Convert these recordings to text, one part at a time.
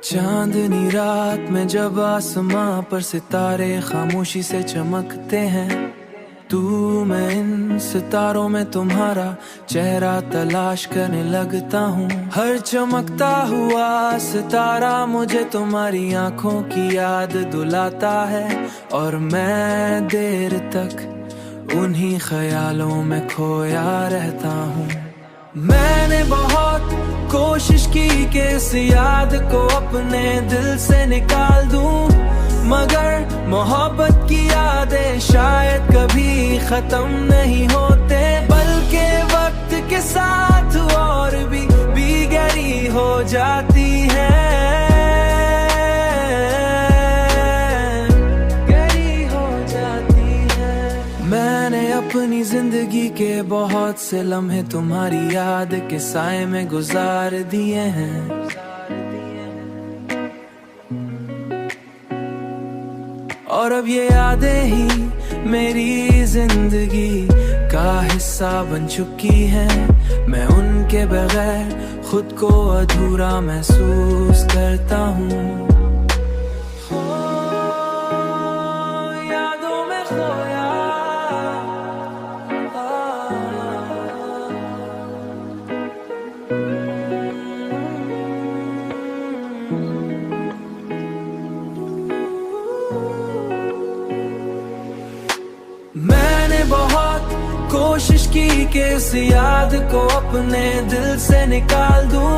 चांदनी रात में जब आसमां पर सितारे खामोशी से चमकते हैं, तू मैं इन सितारों में तुम्हारा चेहरा तलाश करने लगता हूँ। हर चमकता हुआ सितारा मुझे तुम्हारी आंखों की याद दिलाता है, और मैं देर तक उन्हीं ख्यालों में खोया रहता हूँ। मैंने बहुत कोशिश की कि इस याद को अपने दिल से निकाल दूं, मगर मोहब्बत की यादें शायद कभी खत्म नहीं होते, बल्कि वक्त के साथ और भी गहरी हो जाती है, गहरी हो जाती है। मैंने अपनी जिंदगी के बहुत से लम्हे तुम्हारी याद के साए में गुजार दिए हैं, और अब ये यादें ही मेरी जिंदगी का हिस्सा बन चुकी हैं। मैं उनके बगैर खुद को अधूरा महसूस करता हूँ। यादों में खोया मैंने बहुत कोशिश की कि इस याद को अपने दिल से निकाल दूं,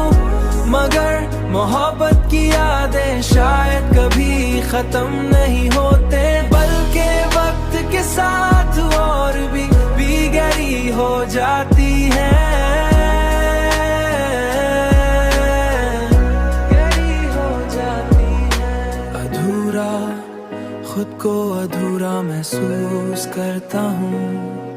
मगर मोहब्बत की यादें शायद कभी खत्म नहीं होते, बल्कि वक्त के साथ और भी गहरी हो जाती है, गहरी हो जाती है। अधूरा खुद को अधूरा महसूस करता हूँ।